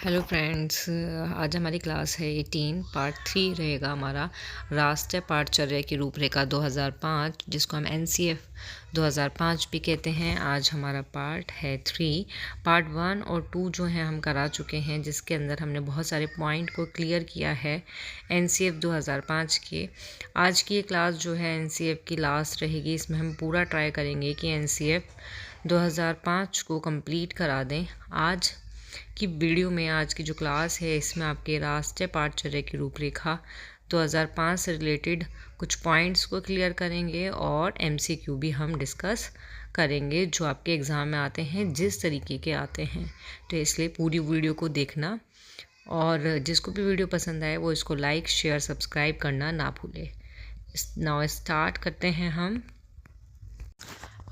Hello friends, आज हमारी class है 18 पार्ट 3 रहेगा हमारा राष्ट्रीय पाठचर्या की रूपरेखा 2005, जिसको हम एनसीएफ 2005 भी कहते हैं। आज हमारा पार्ट है 3। पार्ट 1 और 2 जो है हम करा चुके हैं, जिसके अंदर हमने बहुत सारे पॉइंट को क्लियर किया है एनसीएफ 2005 के। आज की ये क्लास जो है एनसीएफ की लास्ट रहेगी। इसमें हम पूरा ट्राई करेंगे कि एनसीएफ 2005 को कंप्लीट करा दें। आज की वीडियो में आज की जो क्लास है इसमें आपके राष्ट्रीय पाठचर्या की रूपरेखा 2005 से रिलेटेड कुछ पॉइंट्स को क्लियर करेंगे और एमसीक्यू भी हम डिस्कस करेंगे जो आपके एग्ज़ाम में आते हैं, जिस तरीके के आते हैं। तो इसलिए पूरी वीडियो को देखना, और जिसको भी वीडियो पसंद आए वो इसको लाइक शेयर सब्सक्राइब करना ना भूले। नाउ स्टार्ट करते हैं हम।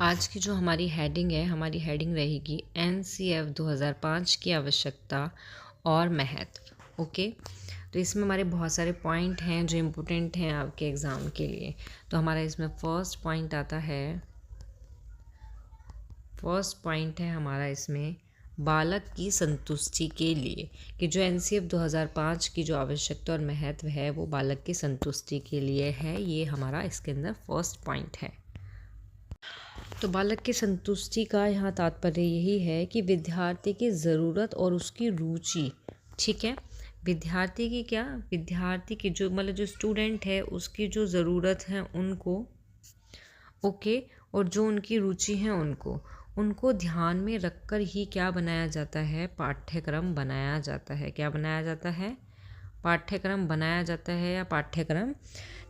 आज की जो हमारी हेडिंग है, हमारी हेडिंग रहेगी एनसीएफ 2005 की आवश्यकता और महत्व। ओके, तो इसमें हमारे बहुत सारे पॉइंट हैं जो इम्पोर्टेंट हैं आपके एग्ज़ाम के लिए। तो हमारा इसमें फर्स्ट पॉइंट है हमारा इसमें बालक की संतुष्टि के लिए, कि जो एनसीएफ 2005 की जो आवश्यकता और महत्व है वो बालक की संतुष्टि के लिए है। ये हमारा इसके अंदर फर्स्ट पॉइंट है। तो बालक की संतुष्टि का यहाँ तात्पर्य यही है कि विद्यार्थी की ज़रूरत और उसकी रुचि, ठीक है, विद्यार्थी की जो जो स्टूडेंट है उसकी जो ज़रूरत है उनको, ओके, और जो उनकी रुचि है उनको ध्यान में रखकर ही क्या बनाया जाता है, पाठ्यक्रम बनाया जाता है। क्या बनाया जाता है? पाठ्यक्रम बनाया जाता है, या पाठ्यक्रम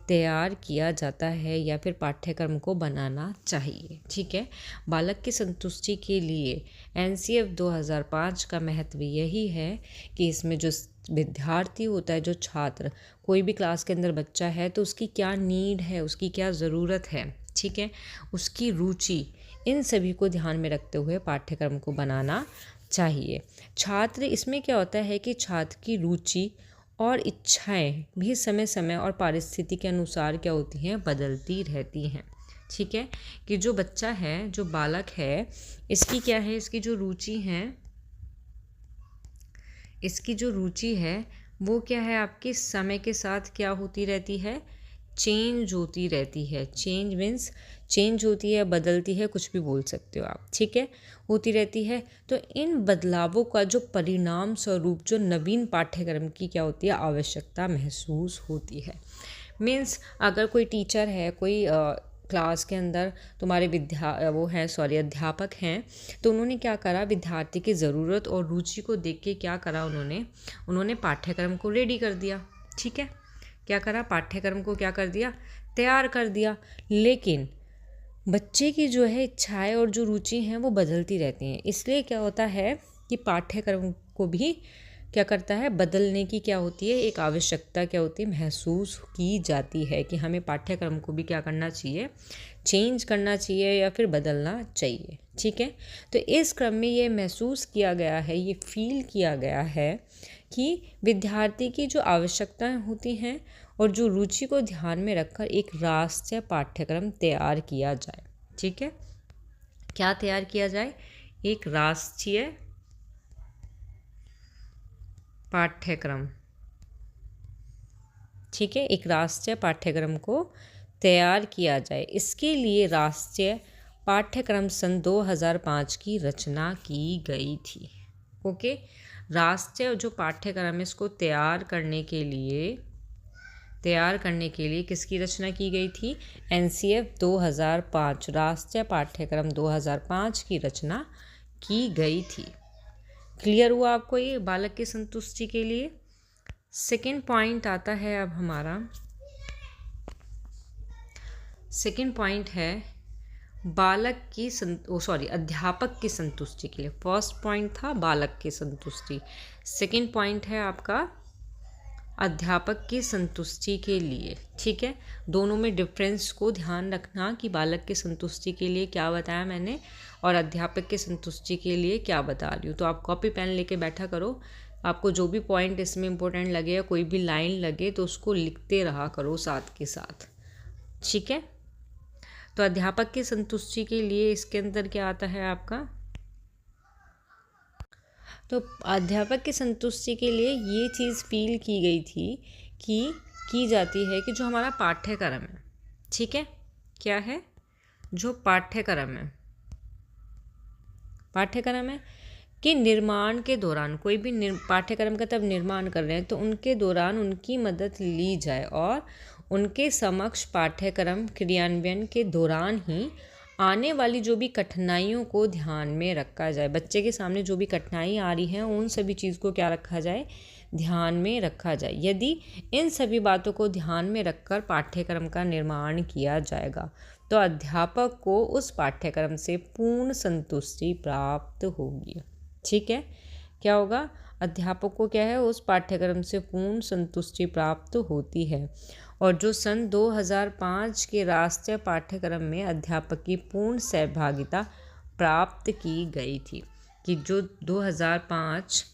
तैयार किया जाता है, या फिर पाठ्यक्रम को बनाना चाहिए। ठीक है, बालक की संतुष्टि के लिए एनसीएफ 2005 का महत्व यही है कि इसमें जो विद्यार्थी होता है, जो छात्र, कोई भी क्लास के अंदर बच्चा है, तो उसकी क्या नीड है, उसकी क्या ज़रूरत है, ठीक है, उसकी रुचि, इन सभी को ध्यान में रखते हुए पाठ्यक्रम को बनाना चाहिए। छात्र, इसमें क्या होता है कि छात्र की रुचि और इच्छाएं भी समय समय और परिस्थिति के अनुसार क्या होती हैं, बदलती रहती हैं। ठीक है, कि जो बच्चा है, जो बालक है, इसकी क्या है, इसकी जो रुचि है वो क्या है, आपके समय के साथ क्या होती रहती है, चेंज होती रहती है। चेंज मीन्स चेंज होती है, बदलती है, कुछ भी बोल सकते हो आप, ठीक है, होती रहती है। तो इन बदलावों का जो परिणाम स्वरूप जो नवीन पाठ्यक्रम की क्या होती है, आवश्यकता महसूस होती है। मीन्स अगर कोई टीचर है, कोई क्लास के अंदर तुम्हारे अध्यापक हैं, तो उन्होंने क्या करा, विद्यार्थी की ज़रूरत और रुचि को देख के क्या करा, उन्होंने पाठ्यक्रम को रेडी कर दिया। ठीक है, क्या करा, पाठ्यक्रम को क्या कर दिया, तैयार कर दिया। लेकिन बच्चे की जो है इच्छाएं और जो रुचि हैं वो बदलती रहती हैं। इसलिए क्या होता है कि पाठ्यक्रम को भी क्या करता है, बदलने की क्या होती है, एक आवश्यकता क्या होती है, महसूस की जाती है कि हमें पाठ्यक्रम को भी क्या करना चाहिए, चेंज करना चाहिए या फिर बदलना चाहिए। ठीक है, तो इस क्रम में ये महसूस किया गया है, ये फील किया गया है कि विद्यार्थी की जो आवश्यकताएं होती हैं और जो रुचि को ध्यान में रखकर एक राष्ट्रीय पाठ्यक्रम तैयार किया जाए। ठीक है, क्या तैयार किया जाए, एक राष्ट्रीय पाठ्यक्रम। ठीक है, एक राष्ट्रीय पाठ्यक्रम को तैयार किया जाए। इसके लिए राष्ट्रीय पाठ्यक्रम सन 2005 की रचना की गई थी। ओके, राष्ट्रीय जो पाठ्यक्रम है इसको तैयार करने के लिए किसकी रचना की गई थी, एनसीएफ 2005, राष्ट्रीय पाठ्यक्रम 2005 की रचना की गई थी। क्लियर हुआ आपको ये बालक की संतुष्टि के लिए? सेकेंड पॉइंट आता है अब हमारा, सेकेंड पॉइंट है अध्यापक की संतुष्टि के लिए। फर्स्ट पॉइंट था बालक की संतुष्टि, सेकेंड पॉइंट है आपका अध्यापक की संतुष्टि के लिए। ठीक है, दोनों में डिफरेंस को ध्यान रखना कि बालक की संतुष्टि के लिए क्या बताया मैंने और अध्यापक की संतुष्टि के लिए क्या बता रही हूँ। तो आप कॉपी पेन लेके बैठा करो, आपको जो भी पॉइंट इसमें इम्पोर्टेंट लगे या कोई भी लाइन लगे तो उसको लिखते रहा करो साथ के साथ। ठीक है, तो अध्यापक की संतुष्टि के लिए इसके अंदर क्या आता है आपका, तो अध्यापक की संतुष्टि के लिए ये चीज़ फील की गई थी कि की जाती है कि जो हमारा पाठ्यक्रम है, ठीक है, क्या है, जो पाठ्यक्रम है कि निर्माण के दौरान कोई भी पाठ्यक्रम का तब निर्माण कर रहे हैं तो उनके दौरान उनकी मदद ली जाए और उनके समक्ष पाठ्यक्रम क्रियान्वयन के दौरान ही आने वाली जो भी कठिनाइयों को ध्यान में रखा जाए। बच्चे के सामने जो भी कठिनाई आ रही हैं उन सभी चीज़ को क्या रखा जाए, ध्यान में रखा जाए। यदि इन सभी बातों को ध्यान में रखकर पाठ्यक्रम का निर्माण किया जाएगा तो अध्यापक को उस पाठ्यक्रम से पूर्ण संतुष्टि प्राप्त होगी। ठीक है, क्या होगा, अध्यापक को क्या है, उस पाठ्यक्रम से पूर्ण संतुष्टि प्राप्त होती है। और जो सन 2005 के राष्ट्रीय पाठ्यक्रम में अध्यापक की पूर्ण सहभागिता प्राप्त की गई थी, कि जो 2005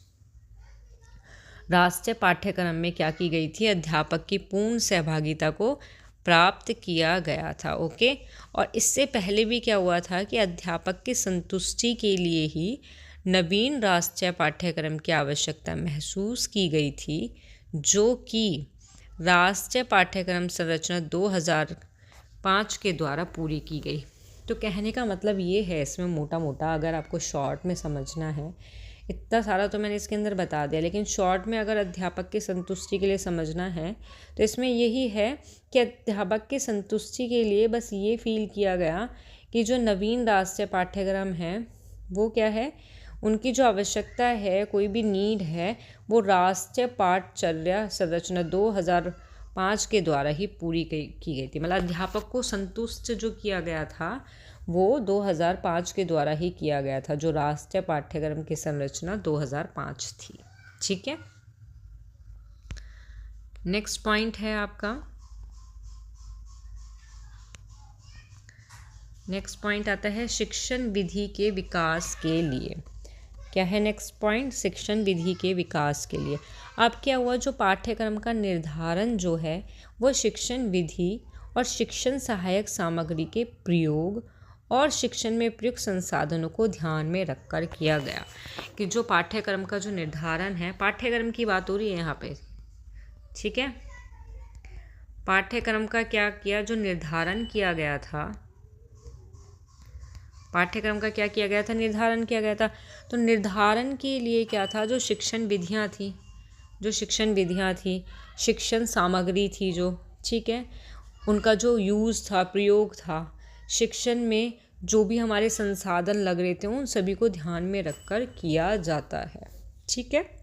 राष्ट्रीय पाठ्यक्रम में क्या की गई थी, अध्यापक की पूर्ण सहभागिता को प्राप्त किया गया था। ओके, और इससे पहले भी क्या हुआ था कि अध्यापक की संतुष्टि के लिए ही नवीन राष्ट्रीय पाठ्यक्रम की आवश्यकता महसूस की गई थी, जो कि राष्ट्रीय पाठ्यक्रम संरचना 2005 के द्वारा पूरी की गई। तो कहने का मतलब ये है इसमें मोटा मोटा, अगर आपको शॉर्ट में समझना है, इतना सारा तो मैंने इसके अंदर बता दिया, लेकिन शॉर्ट में अगर अध्यापक की संतुष्टि के लिए समझना है तो इसमें यही है कि अध्यापक की संतुष्टि के लिए बस ये फील किया गया कि जो नवीन राष्ट्रीय पाठ्यक्रम है वो क्या है, उनकी जो आवश्यकता है, कोई भी नीड है, वो राष्ट्रीय पाठचर्या संरचना 2005 के द्वारा ही पूरी की गई थी। मतलब अध्यापक को संतुष्ट जो किया गया था वो 2005 के द्वारा ही किया गया था, जो राष्ट्रीय पाठ्यक्रम की संरचना 2005 थी। ठीक है, नेक्स्ट पॉइंट है आपका, नेक्स्ट पॉइंट आता है शिक्षण विधि के विकास के लिए। क्या है नेक्स्ट पॉइंट, शिक्षण विधि के विकास के लिए। अब क्या हुआ, जो पाठ्यक्रम का निर्धारण जो है वो शिक्षण विधि और शिक्षण सहायक सामग्री के प्रयोग और शिक्षण में प्रयुक्त संसाधनों को ध्यान में रखकर किया गया। कि जो पाठ्यक्रम का जो निर्धारण है, पाठ्यक्रम की बात हो रही है यहाँ पे, ठीक है, पाठ्यक्रम का क्या किया, जो निर्धारण किया गया था, पाठ्यक्रम का क्या किया गया था, निर्धारण किया गया था। तो निर्धारण के लिए क्या था, जो शिक्षण विधियाँ थी, जो शिक्षण विधियाँ थी, शिक्षण सामग्री थी जो, ठीक है, उनका जो यूज़ था, प्रयोग था, शिक्षण में जो भी हमारे संसाधन लग रहे थे उन सभी को ध्यान में रखकर किया जाता है। ठीक है,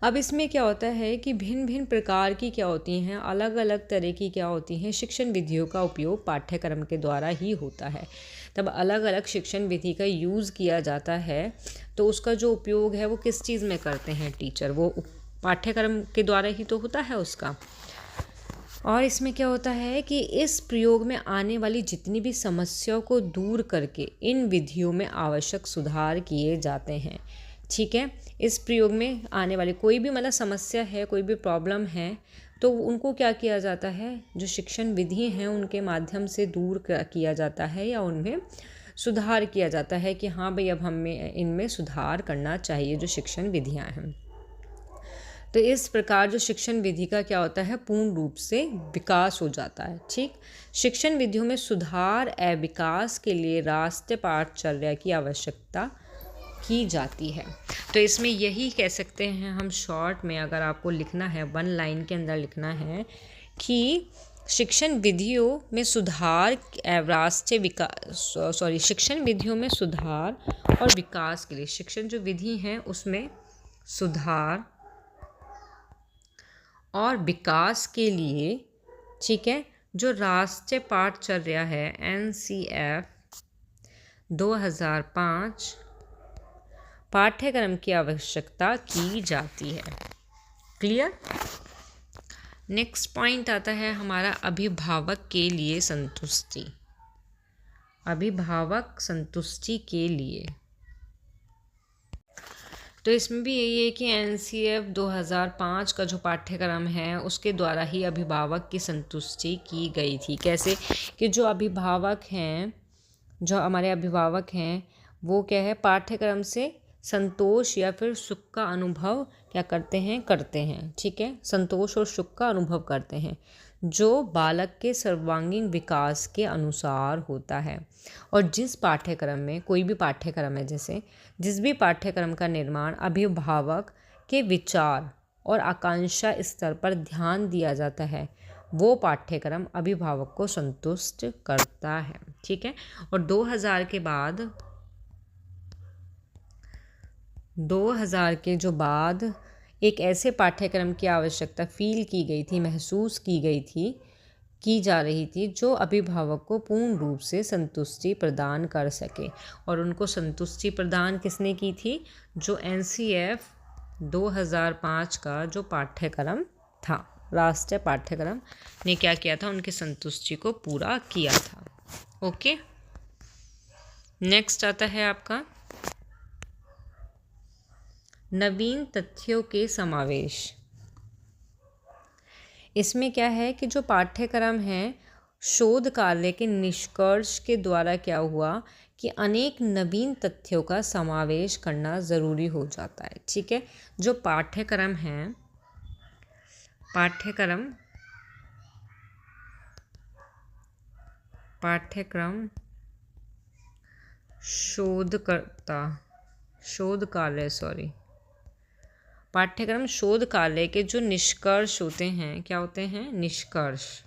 अब इसमें क्या होता है कि भिन्न भिन्न प्रकार की क्या होती हैं, अलग अलग तरह की क्या होती हैं शिक्षण विधियों का उपयोग पाठ्यक्रम के द्वारा ही होता है। तब अलग अलग शिक्षण विधि का यूज़ किया जाता है, तो उसका जो उपयोग है वो किस चीज़ में करते हैं टीचर, वो पाठ्यक्रम के द्वारा ही तो होता है उसका। और इसमें क्या होता है कि इस प्रयोग में आने वाली जितनी भी समस्याओं को दूर करके इन विधियों में आवश्यक सुधार किए जाते हैं। ठीक है, इस प्रयोग में आने वाली कोई भी मतलब समस्या है, कोई भी प्रॉब्लम है, तो उनको क्या किया जाता है, जो शिक्षण विधि हैं उनके माध्यम से दूर किया जाता है या उनमें सुधार किया जाता है कि हाँ भाई अब हमें इनमें सुधार करना चाहिए, जो शिक्षण विधियाँ हैं। तो इस प्रकार जो शिक्षण विधि का क्या होता है, पूर्ण रूप से विकास हो जाता है। ठीक, शिक्षण विधियों में सुधार एवं विकास के लिए राष्ट्रीय पाठचर्या की आवश्यकता की जाती है। तो इसमें यही कह सकते हैं हम शॉर्ट में, अगर आपको लिखना है, वन लाइन के अंदर लिखना है कि शिक्षण विधियों में सुधार राष्ट्रीय विकास, शिक्षण विधियों में सुधार और विकास के लिए, शिक्षण जो विधि हैं उसमें सुधार और विकास के लिए, ठीक है, जो राष्ट्रीय पाठचर्या है NCF 2005 पाठ्यक्रम की आवश्यकता की जाती है। क्लियर। नेक्स्ट पॉइंट आता है हमारा अभिभावक के लिए संतुष्टि। अभिभावक संतुष्टि के लिए, तो इसमें भी यही है कि NCF 2005 का जो पाठ्यक्रम है उसके द्वारा ही अभिभावक की संतुष्टि की गई थी। कैसे कि जो अभिभावक हैं, जो हमारे अभिभावक हैं वो क्या है, पाठ्यक्रम से संतोष या फिर सुख का अनुभव क्या करते हैं, ठीक है, संतोष और सुख का अनुभव करते हैं, जो बालक के सर्वांगीण विकास के अनुसार होता है। और जिस पाठ्यक्रम में, कोई भी पाठ्यक्रम है, जैसे जिस भी पाठ्यक्रम का निर्माण अभिभावक के विचार और आकांक्षा स्तर पर ध्यान दिया जाता है, वो पाठ्यक्रम अभिभावक को संतुष्ट करता है, ठीक है। और 2000 के बाद 2000 के जो बाद एक ऐसे पाठ्यक्रम की आवश्यकता फील की गई थी, महसूस की जा रही थी, जो अभिभावक को पूर्ण रूप से संतुष्टि प्रदान कर सके। और उनको संतुष्टि प्रदान किसने की थी? जो NCF 2005 का जो पाठ्यक्रम था, राष्ट्रीय पाठ्यक्रम ने क्या किया था? उनकी संतुष्टि को पूरा किया था। ओके, नेक्स्ट आता है आपका नवीन तथ्यों के समावेश। इसमें क्या है कि जो पाठ्यक्रम है, शोध कार्य के निष्कर्ष के द्वारा क्या हुआ कि अनेक नवीन तथ्यों का समावेश करना ज़रूरी हो जाता है, ठीक है। जो पाठ्यक्रम है, पाठ्यक्रम पाठ्यक्रम शोध कार्य के जो निष्कर्ष होते हैं, क्या होते हैं? निष्कर्ष।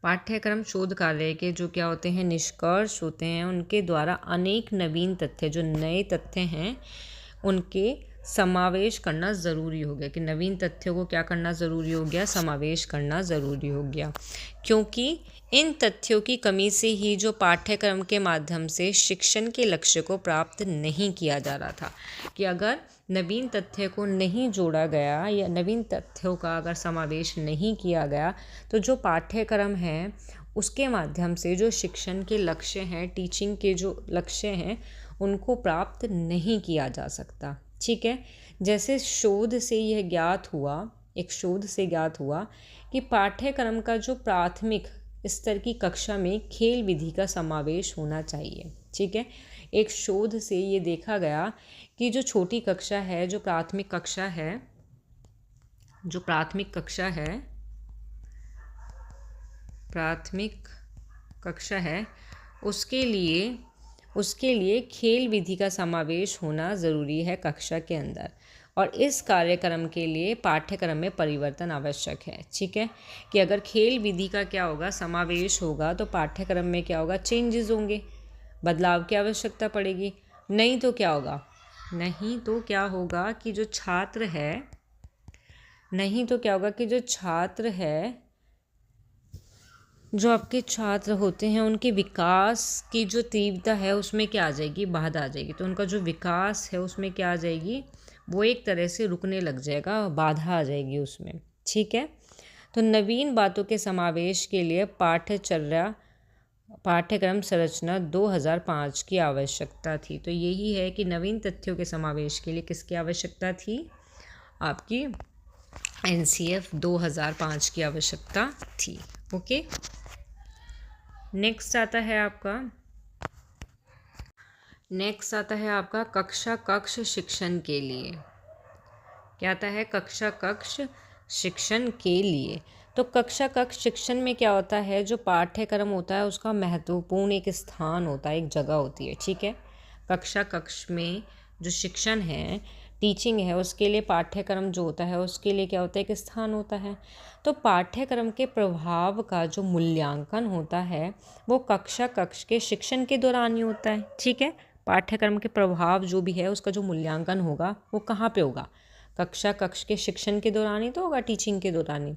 पाठ्यक्रम शोध कार्य के जो क्या होते हैं? निष्कर्ष होते हैं। उनके द्वारा अनेक नवीन तथ्य, जो नए तथ्य हैं, उनके समावेश करना ज़रूरी हो गया। कि नवीन तथ्यों को क्या करना ज़रूरी हो गया? समावेश करना ज़रूरी हो गया, क्योंकि इन तथ्यों की कमी से ही जो पाठ्यक्रम के माध्यम से शिक्षण के लक्ष्य को प्राप्त नहीं किया जा रहा था। कि अगर नवीन तथ्य को नहीं जोड़ा गया या नवीन तथ्यों का अगर समावेश नहीं किया गया, तो जो पाठ्यक्रम है उसके माध्यम से जो शिक्षण के लक्ष्य हैं, टीचिंग के जो लक्ष्य हैं, उनको प्राप्त नहीं किया जा सकता, ठीक है। जैसे शोध से यह ज्ञात हुआ, एक शोध से ज्ञात हुआ कि पाठ्यक्रम का जो प्राथमिक स्तर की कक्षा में खेल विधि का समावेश होना चाहिए, ठीक है। एक शोध से ये देखा गया कि जो छोटी कक्षा है, जो प्राथमिक कक्षा है, उसके लिए खेल विधि का समावेश होना ज़रूरी है कक्षा के अंदर। और इस कार्यक्रम के लिए पाठ्यक्रम में परिवर्तन आवश्यक है, ठीक है। कि अगर खेल विधि का क्या होगा? समावेश होगा, तो पाठ्यक्रम में क्या होगा? चेंजेस होंगे, बदलाव की आवश्यकता पड़ेगी। नहीं तो क्या होगा कि जो आपके छात्र होते हैं, उनके विकास की जो तीव्रता है उसमें क्या आ जाएगी? बाधा आ जाएगी। तो उनका जो विकास है उसमें क्या आ जाएगी? वो एक तरह से रुकने लग जाएगा, बाधा आ जाएगी उसमें, ठीक है। तो नवीन बातों के समावेश के लिए पाठ्यक्रम संरचना 2005 की आवश्यकता थी। तो यही है कि नवीन तथ्यों के समावेश के लिए किसकी आवश्यकता थी? आपकी NCF 2005 की आवश्यकता थी। ओके, नेक्स्ट आता है आपका कक्षा कक्ष शिक्षण के लिए। क्या आता है? कक्षा कक्ष शिक्षण के लिए। तो कक्षा कक्ष शिक्षण में क्या होता है? जो पाठ्यक्रम होता है उसका महत्वपूर्ण एक स्थान होता है, एक जगह होती है, ठीक है। कक्षा कक्ष में जो शिक्षण है, टीचिंग है, उसके लिए पाठ्यक्रम जो होता है उसके लिए क्या होता है? एक स्थान होता है। तो पाठ्यक्रम के प्रभाव का जो मूल्यांकन होता है वो कक्षा कक्ष के शिक्षण के दौरान ही होता है, ठीक है। पाठ्यक्रम के प्रभाव जो भी है उसका जो मूल्यांकन होगा वो कहाँ पे होगा? कक्षा कक्ष के शिक्षण के दौरान ही तो होगा, टीचिंग के दौरान ही।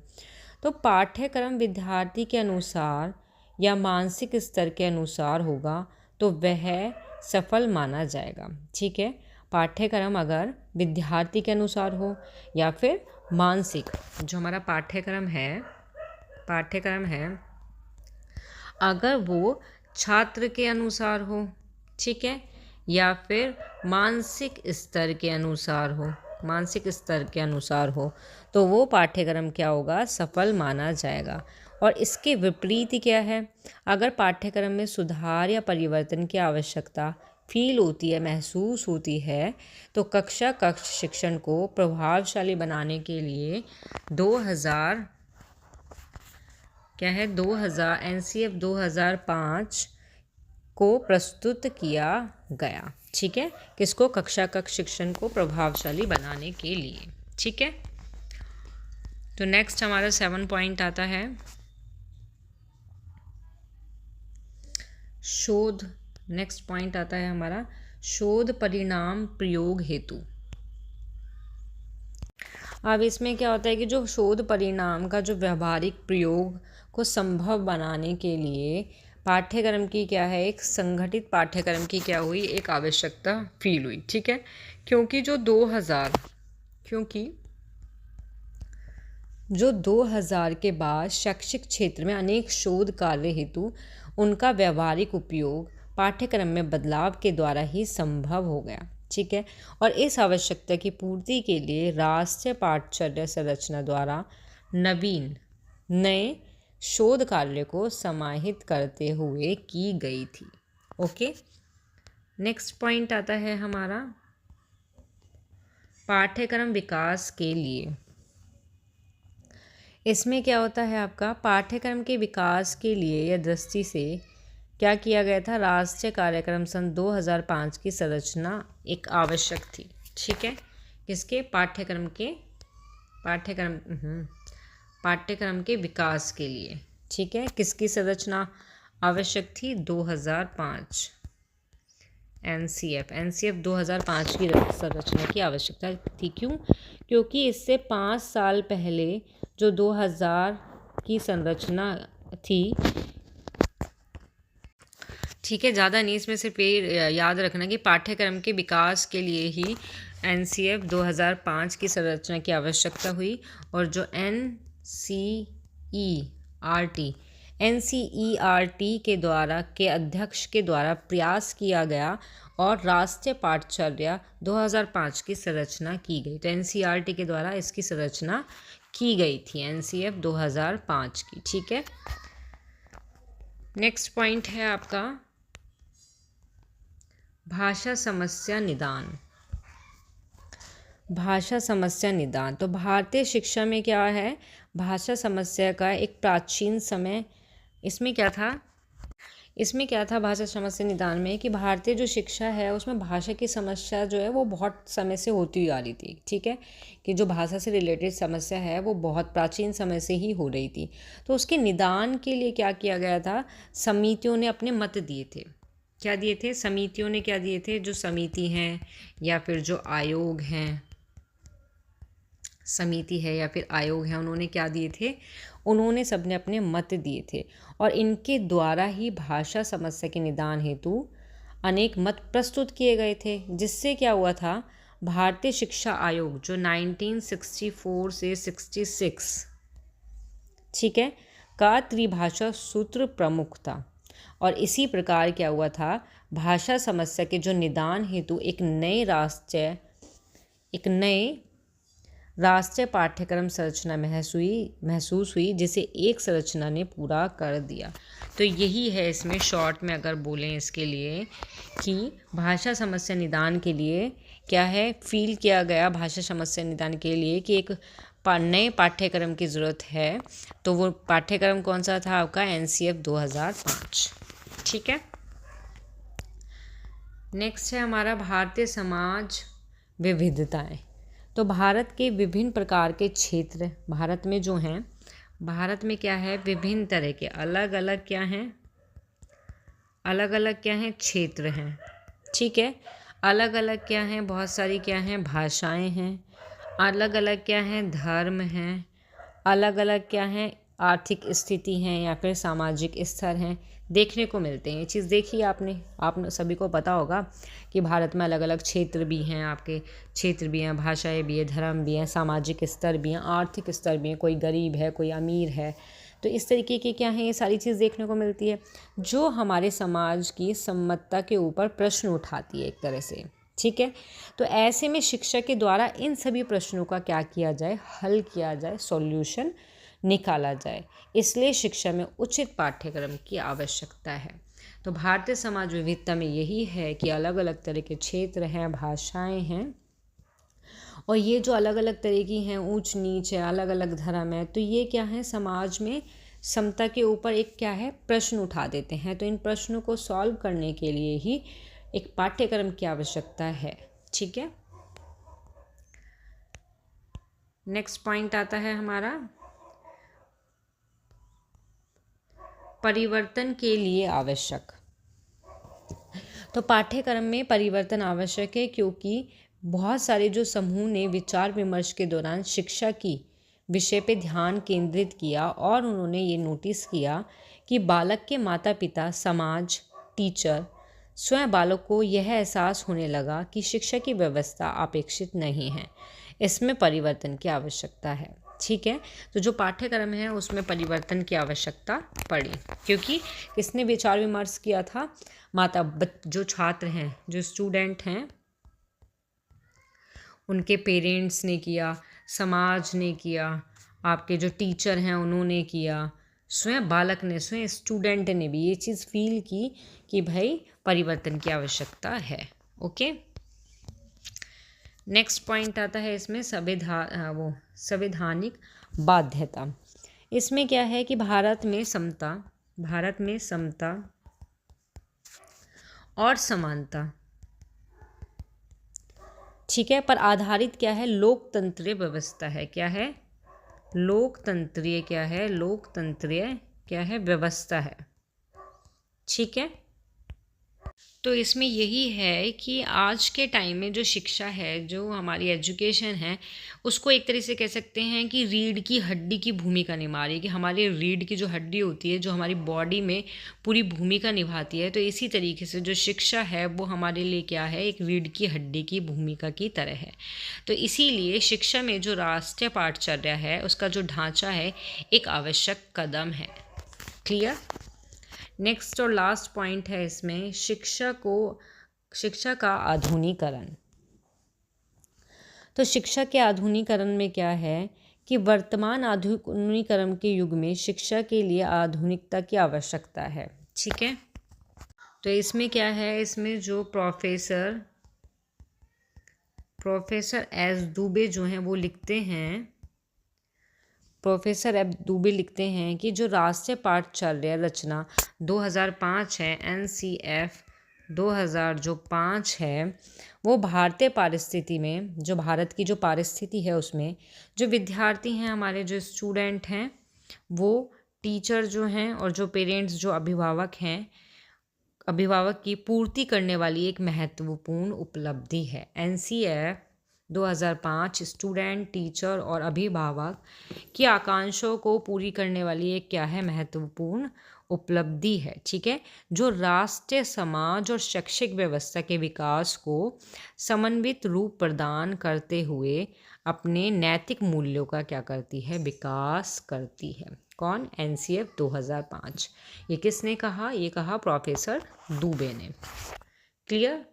तो पाठ्यक्रम विद्यार्थी के अनुसार या मानसिक स्तर के अनुसार होगा तो वह सफल माना जाएगा, ठीक है। पाठ्यक्रम अगर विद्यार्थी के अनुसार हो या फिर मानसिक, जो हमारा पाठ्यक्रम है अगर वो छात्र के अनुसार हो, ठीक है, या फिर मानसिक स्तर के अनुसार हो, तो वो पाठ्यक्रम क्या होगा? सफल माना जाएगा। और इसके विपरीत क्या है? अगर पाठ्यक्रम में सुधार या परिवर्तन की आवश्यकता फील होती है, महसूस होती है, तो कक्षा कक्ष शिक्षण को प्रभावशाली बनाने के लिए 2000 क्या है 2000 NCF 2005 को प्रस्तुत किया गया। ठीक है, किसको? कक्षा कक्ष शिक्षण को प्रभावशाली बनाने के लिए। ठीक है, तो नेक्स्ट हमारा 7 पॉइंट आता है शोध। नेक्स्ट पॉइंट आता है हमारा शोध परिणाम प्रयोग हेतु। अब इसमें क्या होता है कि जो शोध परिणाम का जो व्यावहारिक प्रयोग को संभव बनाने के लिए पाठ्यक्रम की क्या है, एक संगठित पाठ्यक्रम की क्या हुई, एक आवश्यकता फील हुई। ठीक है, क्योंकि जो 2000 के बाद शैक्षिक क्षेत्र में अनेक शोध कार्य हेतु उनका व्यावहारिक उपयोग पाठ्यक्रम में बदलाव के द्वारा ही संभव हो गया। ठीक है, और इस आवश्यकता की पूर्ति के लिए राष्ट्रीय पाठ्यचर्या संरचना द्वारा नए शोध कार्य को समाहित करते हुए की गई थी। ओके, नेक्स्ट पॉइंट आता है हमारा पाठ्यक्रम विकास के लिए। इसमें क्या होता है आपका, पाठ्यक्रम के विकास के लिए या दृष्टि से क्या किया गया था, राष्ट्रीय कार्यक्रम सन 2005 की संरचना एक आवश्यक थी। ठीक है, किसके? पाठ्यक्रम के विकास के लिए। ठीक है, किसकी संरचना आवश्यक थी? 2005 NCF 2005 की संरचना की आवश्यकता थी। क्यों? क्योंकि इससे 5 साल पहले जो 2000 की संरचना थी, ठीक है, ज़्यादा नहीं, इसमें सिर्फ ये याद रखना कि पाठ्यक्रम के विकास के लिए ही NCF 2005 की संरचना की आवश्यकता हुई, और जो NCERT के अध्यक्ष के द्वारा प्रयास किया गया और राष्ट्रीय पाठ्यचर्या 2005 की संरचना की गई। तो NCERT के द्वारा इसकी संरचना की गई थी, NCF 2005 की। ठीक है, नेक्स्ट पॉइंट है आपका भाषा समस्या निदान। भाषा समस्या निदान, तो भारतीय शिक्षा में क्या है, भाषा समस्या का एक प्राचीन समय इसमें क्या था भाषा समस्या निदान में, कि भारतीय जो शिक्षा है उसमें भाषा की समस्या जो है वो बहुत समय से होती आ रही थी। ठीक है, कि जो भाषा से रिलेटेड समस्या है वो बहुत प्राचीन समय से ही हो रही थी। तो उसके निदान के लिए क्या किया गया था, समितियों ने अपने मत दिए थे। क्या दिए थे? समितियों ने क्या दिए थे? जो समिति हैं या फिर जो आयोग हैं, समिति है या फिर आयोग है, उन्होंने क्या दिए थे? उन्होंने सबने अपने मत दिए थे, और इनके द्वारा ही भाषा समस्या के निदान हेतु अनेक मत प्रस्तुत किए गए थे। जिससे क्या हुआ था, भारतीय शिक्षा आयोग जो 1964 से 66, ठीक है, का त्रिभाषा सूत्र प्रमुख था। और इसी प्रकार क्या हुआ था, भाषा समस्या के जो निदान हेतु एक नए राष्ट्रीय पाठ्यक्रम संरचना महसूस हुई, जिसे एक संरचना ने पूरा कर दिया। तो यही है इसमें शॉर्ट में अगर बोलें इसके लिए कि भाषा समस्या निदान के लिए क्या है, फील किया गया भाषा समस्या निदान के लिए कि एक नए पाठ्यक्रम की ज़रूरत है। तो वो पाठ्यक्रम कौन सा था आपका? NCF 2005। ठीक है, नेक्स्ट है हमारा भारतीय समाज विविधताएं। तो भारत के विभिन्न प्रकार के क्षेत्र भारत में जो हैं, भारत में क्या है, विभिन्न तरह के अलग अलग क्या हैं क्षेत्र हैं। ठीक है, अलग अलग क्या हैं, बहुत सारी क्या हैं भाषाएं हैं, अलग अलग क्या हैं धर्म हैं, अलग अलग क्या हैं आर्थिक स्थिति हैं या फिर सामाजिक स्तर हैं, देखने को मिलते हैं। ये चीज़ देखिए आप सभी को पता होगा कि भारत में अलग अलग क्षेत्र भी हैं, आपके क्षेत्र भी हैं, भाषाएं भी हैं, धर्म भी हैं, सामाजिक स्तर भी हैं, आर्थिक स्तर भी हैं, कोई गरीब है कोई अमीर है। तो इस तरीके के क्या हैं, ये सारी चीज़ देखने को मिलती है जो हमारे समाज की सम्मतता के ऊपर प्रश्न उठाती है एक तरह से। ठीक है, तो ऐसे में शिक्षा के द्वारा इन सभी प्रश्नों का क्या किया जाए, हल किया जाए, सॉल्यूशन निकाला जाए। इसलिए शिक्षा में उचित पाठ्यक्रम की आवश्यकता है। तो तो भारतीय समाज विविधता में यही है कि अलग अलग तरह के क्षेत्र हैं, भाषाएं हैं, और ये जो अलग अलग तरह की हैं, ऊंच नीच है, अलग अलग धर्म है, तो ये क्या है, समाज में समता के ऊपर एक क्या है, प्रश्न उठा देते हैं। तो इन प्रश्नों को सॉल्व करने के लिए ही एक पाठ्यक्रम की आवश्यकता है। ठीक है, नेक्स्ट पॉइंट आता है हमारा परिवर्तन के लिए आवश्यक। तो पाठ्यक्रम में परिवर्तन आवश्यक है क्योंकि बहुत सारे जो समूह ने विचार विमर्श के दौरान शिक्षा की विषय पे ध्यान केंद्रित किया और उन्होंने ये नोटिस किया कि बालक के माता पिता, समाज, टीचर, स्वयं बालक को यह एहसास होने लगा कि शिक्षा की व्यवस्था अपेक्षित नहीं है, इसमें परिवर्तन की आवश्यकता है। ठीक है, तो जो पाठ्यक्रम है उसमें परिवर्तन की आवश्यकता पड़ी क्योंकि किसने विचार विमर्श किया था, जो छात्र हैं, जो स्टूडेंट हैं, उनके पेरेंट्स ने किया, समाज ने किया, आपके जो टीचर हैं उन्होंने किया, स्वयं बालक ने, स्वयं स्टूडेंट ने भी ये चीज़ फील की कि भाई परिवर्तन की आवश्यकता है। ओके, नेक्स्ट पॉइंट आता है इसमें संवैधानिक बाध्यता। इसमें क्या है कि भारत में समता और समानता, ठीक है, पर आधारित क्या है, लोकतंत्रीय व्यवस्था है। क्या है, लोकतंत्रीय व्यवस्था है। ठीक है, तो इसमें यही है कि आज के टाइम में जो शिक्षा है, जो हमारी एजुकेशन है, उसको एक तरह से कह सकते हैं कि रीढ़ की हड्डी की भूमिका निभा रही है, कि हमारे रीढ़ की जो हड्डी होती है, जो हमारी बॉडी में पूरी भूमिका निभाती है, तो इसी तरीके से जो शिक्षा है वो हमारे लिए क्या है, एक रीढ़ की हड्डी की भूमिका की तरह है। तो इसीलिए शिक्षा में जो राष्ट्रीय पाठचर्या है उसका जो ढांचा है एक आवश्यक कदम है। क्लियर। नेक्स्ट और लास्ट पॉइंट है इसमें शिक्षा का आधुनिकीकरण। तो शिक्षा के आधुनिकीकरण में क्या है कि वर्तमान आधुनिकीकरण के युग में शिक्षा के लिए आधुनिकता की आवश्यकता है। ठीक है, तो इसमें क्या है, इसमें जो प्रोफेसर एस दुबे जो हैं वो लिखते हैं, प्रोफेसर एफ दुबे लिखते हैं कि जो राष्ट्रीय पाठचर्या रचना 2005 है, NCF 2005 है, वो भारतीय पारिस्थिति में, जो भारत की जो पारिस्थिति है उसमें जो विद्यार्थी हैं, हमारे जो स्टूडेंट हैं, वो टीचर जो हैं और जो पेरेंट्स, जो अभिभावक हैं, अभिभावक की पूर्ति करने वाली एक महत्वपूर्ण उपलब्धि है। NCF 2005 स्टूडेंट, टीचर और अभिभावक की आकांक्षाओं को पूरी करने वाली एक क्या है, महत्वपूर्ण उपलब्धि है। ठीक है, जो राष्ट्रीय समाज और शैक्षिक व्यवस्था के विकास को समन्वित रूप प्रदान करते हुए अपने नैतिक मूल्यों का क्या करती है, विकास करती है। कौन, NCF 2005। ये किसने कहा, ये कहा प्रोफेसर दुबे ने। क्लियर।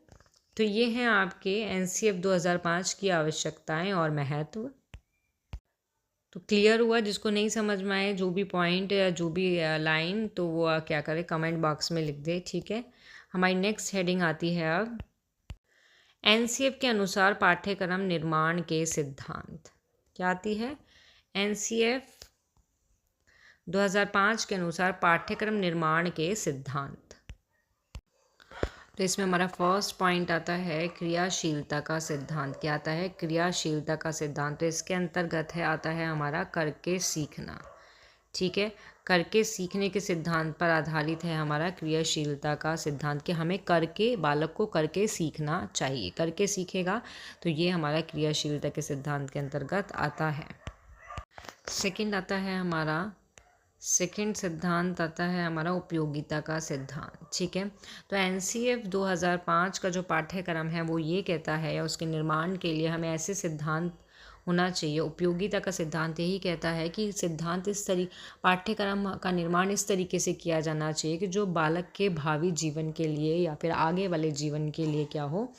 तो ये हैं आपके NCF 2005 की आवश्यकताएं और महत्व। तो क्लियर हुआ। जिसको नहीं समझ में आए, जो भी पॉइंट या जो भी लाइन, तो वो क्या करे, कमेंट बॉक्स में लिख दे। ठीक है, हमारी नेक्स्ट हेडिंग आती है अब NCF के अनुसार पाठ्यक्रम निर्माण के सिद्धांत। क्या आती है, NCF 2005 के अनुसार पाठ्यक्रम निर्माण के सिद्धांत। तो इसमें हमारा फर्स्ट पॉइंट आता है क्रियाशीलता का सिद्धांत। क्या आता है, क्रियाशीलता का सिद्धांत। तो इसके अंतर्गत है, आता है हमारा करके सीखना। ठीक है, करके सीखने के सिद्धांत पर आधारित है हमारा क्रियाशीलता का सिद्धांत, कि हमें करके, बालक को करके सीखना चाहिए, करके सीखेगा तो ये हमारा क्रियाशीलता के सिद्धांत के अंतर्गत आता है। सेकंड आता है हमारा, सेकंड सिद्धांत आता है हमारा उपयोगिता का सिद्धांत। ठीक है, तो NCF 2005 का जो पाठ्यक्रम है वो ये कहता है, या उसके निर्माण के लिए हमें ऐसे सिद्धांत होना चाहिए। उपयोगिता का सिद्धांत यही कहता है कि पाठ्यक्रम का निर्माण इस तरीके से किया जाना चाहिए कि जो बालक के भावी जीवन के लिए या फिर आगे वाले जीवन के लिए क्या हो,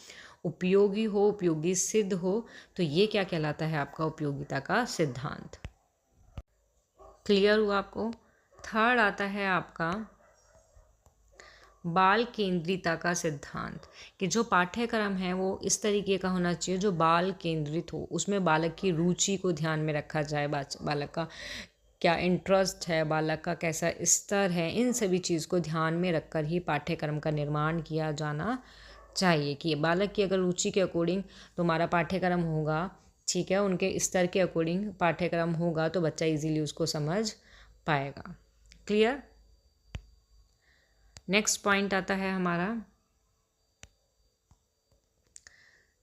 उपयोगी हो, उपयोगी सिद्ध हो। तो ये क्या कहलाता है, आपका उपयोगिता का सिद्धांत। क्लियर हुआ आपको। थर्ड आता है आपका बाल केंद्रिता का सिद्धांत, कि जो पाठ्यक्रम है वो इस तरीके का होना चाहिए जो बाल केंद्रित हो, उसमें बालक की रुचि को ध्यान में रखा जाए, बालक का क्या इंटरेस्ट है, बालक का कैसा स्तर है, इन सभी चीज़ को ध्यान में रखकर ही पाठ्यक्रम का निर्माण किया जाना चाहिए। कि बालक की अगर रुचि के अकॉर्डिंग तुम्हारा पाठ्यक्रम होगा, ठीक है, उनके स्तर के अकॉर्डिंग पाठ्यक्रम होगा तो बच्चा इजीली उसको समझ पाएगा। क्लियर। नेक्स्ट पॉइंट आता है हमारा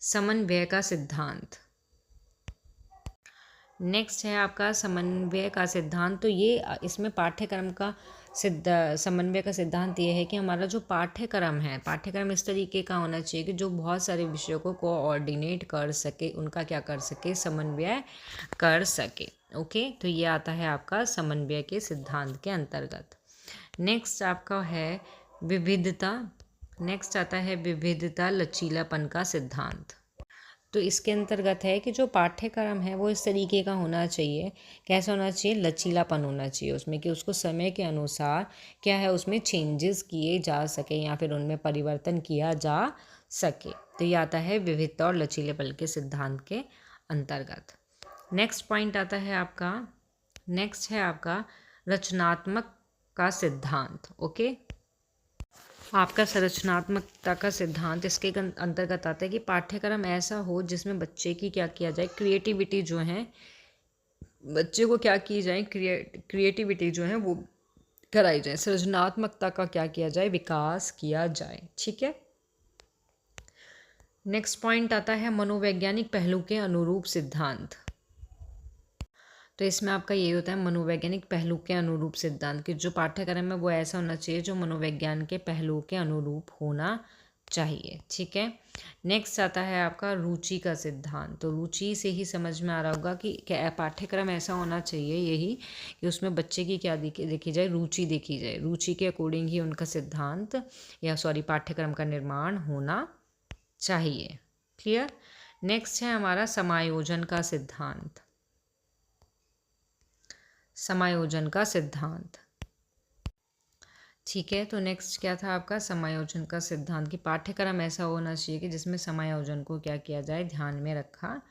समन्वय का सिद्धांत। नेक्स्ट है आपका समन्वय का सिद्धांत। तो ये इसमें पाठ्यक्रम का समन्वय का सिद्धांत ये है कि हमारा जो पाठ्यक्रम है, पाठ्यक्रम इस तरीके का होना चाहिए कि जो बहुत सारे विषयों को कोऑर्डिनेट कर सके, उनका क्या कर सके, समन्वय कर सके। ओके, तो ये आता है आपका समन्वय के सिद्धांत के अंतर्गत। नेक्स्ट आपका है विविधता। नेक्स्ट आता है विविधता लचीलापन का सिद्धांत। तो इसके अंतर्गत है कि जो पाठ्यक्रम है वो इस तरीके का होना चाहिए, कैसा होना चाहिए, लचीलापन होना चाहिए उसमें, कि उसको समय के अनुसार क्या है उसमें चेंजेस किए जा सके या फिर उनमें परिवर्तन किया जा सके। तो ये आता है विविधता और लचीलेपन के सिद्धांत के अंतर्गत। नेक्स्ट पॉइंट आता है आपका, नेक्स्ट है आपका रचनात्मक का सिद्धांत। ओके, आपका संरचनात्मकता का सिद्धांत इसके अंतर्गत आता है कि पाठ्यक्रम ऐसा हो जिसमें बच्चे की क्या किया जाए, क्रिएटिविटी जो है, बच्चे को क्या की जाए, क्रिएटिविटी जो है वो कराई जाए, सृजनात्मकता का क्या किया जाए, विकास किया जाए। ठीक है। नेक्स्ट पॉइंट आता है मनोवैज्ञानिक पहलू के अनुरूप सिद्धांत। तो इसमें आपका ये होता है मनोवैज्ञानिक पहलू के अनुरूप सिद्धांत, कि जो पाठ्यक्रम है वो ऐसा होना चाहिए जो मनोविज्ञान के पहलू के अनुरूप होना चाहिए। ठीक है। नेक्स्ट आता है आपका रुचि का सिद्धांत। तो रुचि से ही समझ में आ रहा होगा कि क्या पाठ्यक्रम ऐसा होना चाहिए, यही कि उसमें बच्चे की क्या देखी जाए, रुचि देखी जाए, रुचि के अकॉर्डिंग ही उनका सिद्धांत या पाठ्यक्रम का निर्माण होना चाहिए। क्लियर। नेक्स्ट है हमारा समायोजन का सिद्धांत। समायोजन का सिद्धांत, ठीक है। तो नेक्स्ट क्या था आपका समायोजन का सिद्धांत, कि पाठ्यक्रम ऐसा होना चाहिए कि जिसमें समायोजन को क्या किया जाए, ध्यान में रखा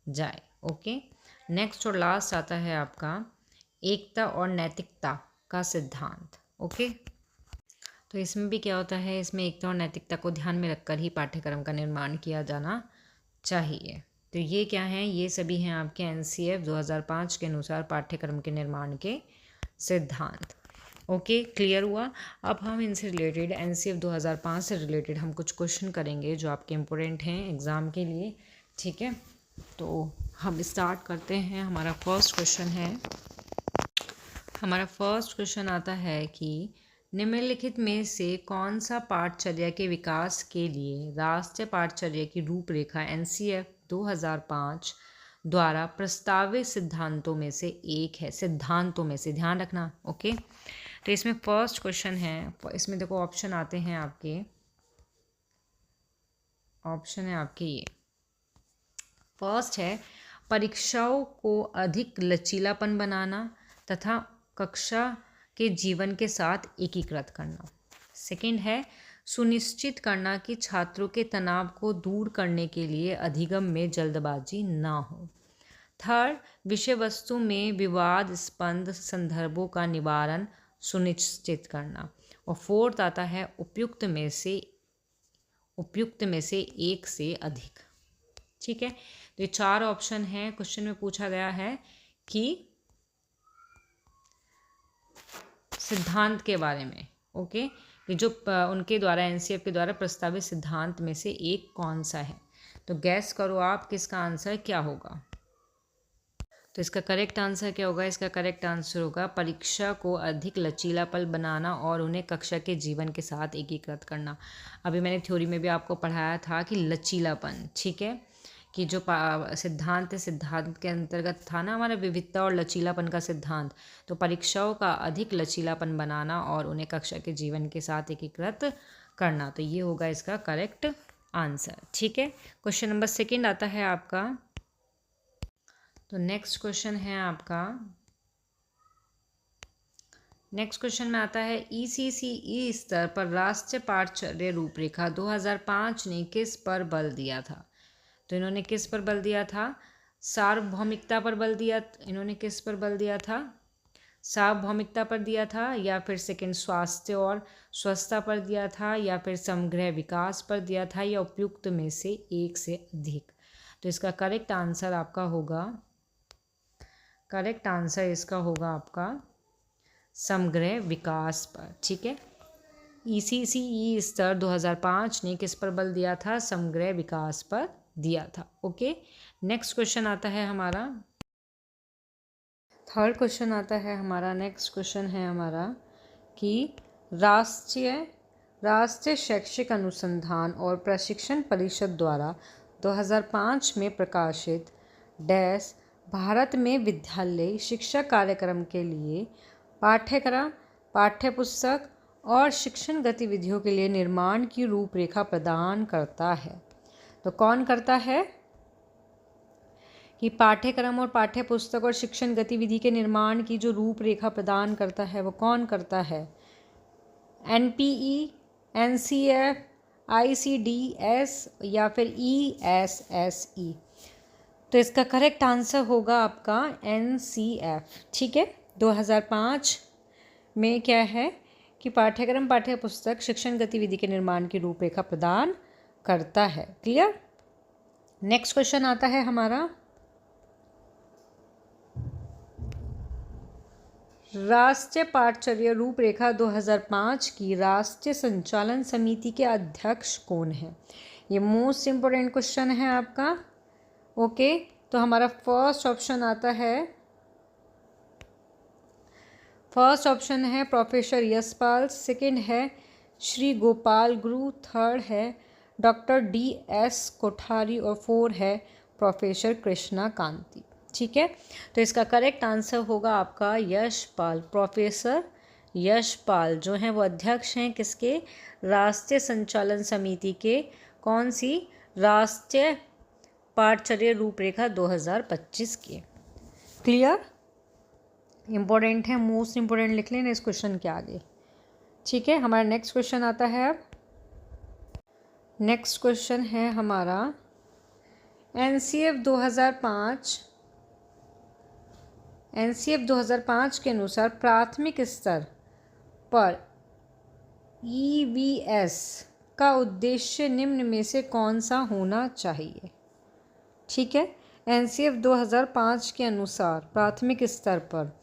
जाए। ओके। नेक्स्ट और लास्ट आता है आपका एकता और नैतिकता का सिद्धांत। ओके, तो इसमें भी क्या होता है, इसमें एकता और नैतिकता को ध्यान में रखकर ही पाठ्यक्रम का निर्माण किया जाना चाहिए। तो ये क्या हैं, ये सभी हैं आपके NCF 2005 के अनुसार पाठ्यक्रम के निर्माण के सिद्धांत। ओके, क्लियर हुआ। अब हम इनसे रिलेटेड NCF 2005 से रिलेटेड हम कुछ क्वेश्चन करेंगे जो आपके इम्पोर्टेंट हैं एग्ज़ाम के लिए। ठीक है, तो हम स्टार्ट करते हैं। हमारा फर्स्ट क्वेश्चन आता है कि निम्नलिखित में से कौन सा पाठचर्या के विकास के लिए राष्ट्रीय पाठचर्या की रूपरेखा NCF 2005 द्वारा प्रस्तावित सिद्धांतों में से एक है। सिद्धांतों में से, ध्यान रखना। ओके, तो इसमें फर्स्ट क्वेश्चन है, इसमें देखो ऑप्शन आते हैं आपके, ऑप्शन है आपके ये। फर्स्ट है परीक्षाओं को अधिक लचीलापन बनाना तथा कक्षा के जीवन के साथ एकीकृत करना। सेकंड है सुनिश्चित करना कि छात्रों के तनाव को दूर करने के लिए अधिगम में जल्दबाजी ना हो। थर्ड, विषय वस्तु में विवादास्पद संदर्भों का निवारण सुनिश्चित करना। और फोर्थ आता है उपयुक्त में से एक से अधिक। ठीक है, तो ये चार ऑप्शन हैं। क्वेश्चन में पूछा गया है कि सिद्धांत के बारे में। ओके, कि जो उनके द्वारा NCF के द्वारा प्रस्तावित सिद्धांत में से एक कौन सा है। तो गैस करो आप किसका आंसर क्या होगा। तो इसका करेक्ट आंसर क्या होगा, इसका करेक्ट आंसर होगा परीक्षा को अधिक लचीलापन बनाना और उन्हें कक्षा के जीवन के साथ एकीकृत करना। अभी मैंने थ्योरी में भी आपको पढ़ाया था कि लचीलापन, ठीक है, कि जो सिद्धांत के अंतर्गत था ना हमारा विविधता और लचीलापन का सिद्धांत, तो परीक्षाओं का अधिक लचीलापन बनाना और उन्हें कक्षा के जीवन के साथ एकीकृत करना। तो ये होगा इसका करेक्ट आंसर। ठीक है, क्वेश्चन नंबर सेकंड आता है आपका। तो नेक्स्ट क्वेश्चन है आपका नेक्स्ट क्वेश्चन में आता है ECCE स्तर पर राष्ट्रीय पाठ्यचर्या रूपरेखा 2005 ने किस पर बल दिया था? तो इन्होंने किस पर बल दिया था? सार्वभौमिकता पर बल दिया। इन्होंने किस पर बल दिया था? सार्वभौमिकता पर दिया था, या फिर सेकंड स्वास्थ्य और स्वच्छता पर दिया था, या फिर समग्र विकास पर दिया था, या उपयुक्त में से एक से अधिक। तो इसका करेक्ट आंसर आपका होगा, करेक्ट आंसर इसका होगा आपका समग्र विकास पर। ठीक है, ECCE स्तर 2005 ने किस पर बल दिया था? समग्र विकास पर दिया था। ओके, नेक्स्ट क्वेश्चन आता है हमारा, थर्ड क्वेश्चन आता है हमारा। नेक्स्ट क्वेश्चन है हमारा कि राष्ट्रीय शैक्षिक अनुसंधान और प्रशिक्षण परिषद द्वारा 2005 में प्रकाशित डैश भारत में विद्यालय शिक्षा कार्यक्रम के लिए पाठ्यक्रम, पाठ्यपुस्तक और शिक्षण गतिविधियों के लिए निर्माण की रूपरेखा प्रदान करता है। तो कौन करता है कि पाठ्यक्रम और पाठ्यपुस्तक और शिक्षण गतिविधि के निर्माण की जो रूपरेखा प्रदान करता है वो कौन करता है? NPE, NCF, ICDS या फिर ESSE? तो इसका करेक्ट आंसर होगा आपका NCF। ठीक है, 2005 में क्या है कि पाठ्यक्रम, पाठ्यपुस्तक, शिक्षण गतिविधि के निर्माण की रूपरेखा प्रदान करता है। क्लियर? नेक्स्ट क्वेश्चन आता है हमारा, राष्ट्रीय पाठ्यचर्या रूपरेखा 2005 की राष्ट्रीय संचालन समिति के अध्यक्ष कौन है? ये मोस्ट इम्पोर्टेंट क्वेश्चन है आपका। ओके, तो हमारा फर्स्ट ऑप्शन आता है, फर्स्ट ऑप्शन है प्रोफेसर यशपाल, सेकंड है श्री गोपाल गुरु, थर्ड है डॉक्टर DS कोठारी और फोर्थ है प्रोफेसर कृष्णा कांति। ठीक है, तो इसका करेक्ट आंसर होगा आपका यशपाल। प्रोफेसर यशपाल जो हैं वो अध्यक्ष हैं किसके? राष्ट्रीय संचालन समिति के। कौन सी? राष्ट्रीय पाठ्यचर्या रूपरेखा 2025 के। क्लियर? इम्पोर्टेंट है, मोस्ट इम्पोर्टेंट लिख लेना इस क्वेश्चन के आगे। ठीक है, हमारा नेक्स्ट क्वेश्चन आता है अब। नेक्स्ट क्वेश्चन है हमारा NCF 2005 के अनुसार प्राथमिक स्तर पर EVS का उद्देश्य निम्न में से कौन सा होना चाहिए? ठीक है, NCF 2005 के अनुसार प्राथमिक स्तर पर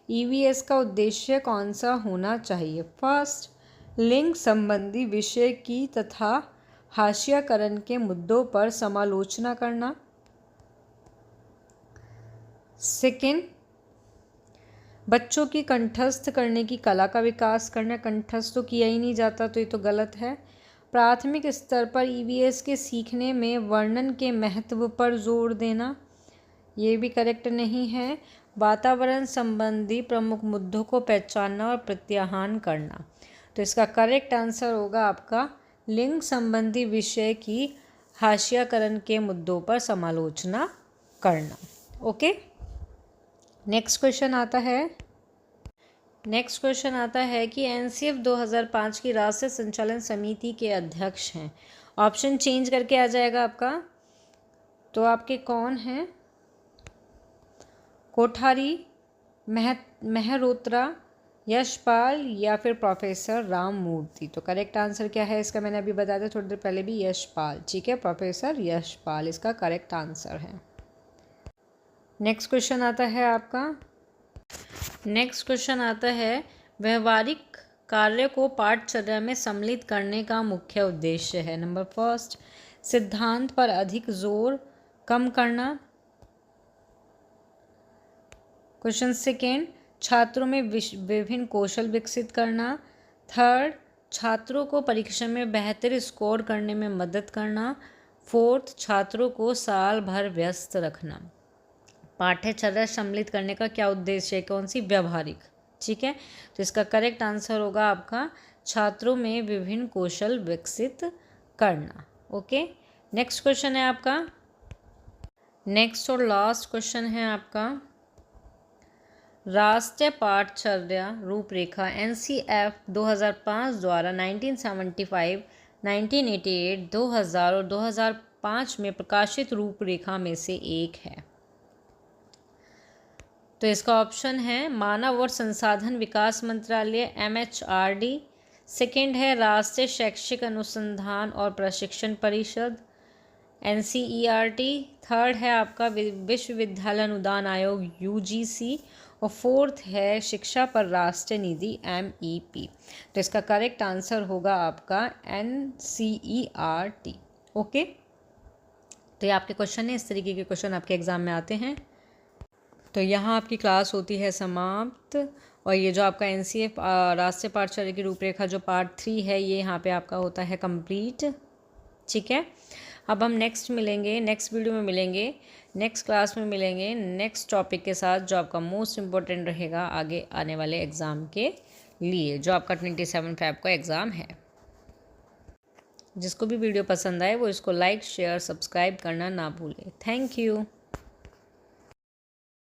EVS का उद्देश्य कौन सा होना चाहिए? फर्स्ट, लिंग संबंधी विषय की तथा हाशियाकरण के मुद्दों पर समालोचना करना। सेकंड, बच्चों की कंठस्थ करने की कला का विकास करना। कंठस्थ तो किया ही नहीं जाता तो ये तो गलत है। प्राथमिक स्तर पर EVS के सीखने में वर्णन के महत्व पर जोर देना, ये भी करेक्ट नहीं है। वातावरण संबंधी प्रमुख मुद्दों को पहचानना और प्रत्याहान करना। तो इसका करेक्ट आंसर होगा आपका लिंग संबंधी विषय की हाशियाकरण के मुद्दों पर समालोचना करना। ओके, नेक्स्ट क्वेश्चन आता है। नेक्स्ट क्वेश्चन आता है कि NCF 2005 की राष्ट्रीय संचालन समिति के अध्यक्ष हैं। ऑप्शन चेंज करके आ जाएगा आपका। तो आपके कौन हैं? कोठारी, मेहरोत्रा, यशपाल या फिर प्रोफेसर राम मूर्ति। तो करेक्ट आंसर क्या है इसका? मैंने अभी बताया था थोड़ी देर पहले भी, यशपाल। ठीक है, प्रोफेसर यशपाल इसका करेक्ट आंसर है। नेक्स्ट क्वेश्चन आता है आपका। नेक्स्ट क्वेश्चन आता है व्यवहारिक कार्य को पाठ्यचर्या में सम्मिलित करने का मुख्य उद्देश्य है। नंबर फर्स्ट, सिद्धांत पर अधिक जोर कम करना। क्वेश्चन सेकेंड, छात्रों में विभिन्न कौशल विकसित करना। थर्ड, छात्रों को परीक्षा में बेहतर स्कोर करने में मदद करना। फोर्थ, छात्रों को साल भर व्यस्त रखना। पाठ्यचर्या सम्मिलित करने का क्या उद्देश्य है? कौन सी? व्यवहारिक। ठीक है, तो इसका करेक्ट आंसर होगा आपका छात्रों में विभिन्न कौशल विकसित करना। ओके, नेक्स्ट क्वेश्चन है आपका। नेक्स्ट और लास्ट क्वेश्चन है आपका, राष्ट्रीय पाठचर्या रूपरेखा NCF 2005 द्वारा 1975, 1988, 2000 और 2005 में प्रकाशित रूपरेखा में से एक है। तो इसका ऑप्शन है मानव और संसाधन विकास मंत्रालय MHRD, सेकेंड है राष्ट्रीय शैक्षिक अनुसंधान और प्रशिक्षण परिषद NCERT, थर्ड है आपका विश्वविद्यालय अनुदान आयोग UGC और फोर्थ है शिक्षा पर राष्ट्रीय निधि MEP। तो इसका करेक्ट आंसर होगा आपका NCERT। ओके, तो ये आपके क्वेश्चन है, इस तरीके के क्वेश्चन आपके एग्जाम में आते हैं। तो यहाँ आपकी क्लास होती है समाप्त, और ये जो आपका NCF राष्ट्रीय पाठचर्या की रूपरेखा जो पार्ट 3 है ये यहाँ पे आपका होता है कंप्लीट। ठीक है, अब हम नेक्स्ट वीडियो में मिलेंगे, नेक्स्ट क्लास में मिलेंगे नेक्स्ट टॉपिक के साथ जो आपका मोस्ट इम्पोर्टेंट रहेगा आगे आने वाले एग्ज़ाम के लिए, जो आपका 27 फ़रवरी को एग्ज़ाम है। जिसको भी वीडियो पसंद आए वो इसको लाइक शेयर सब्सक्राइब करना ना भूलें। Thank you.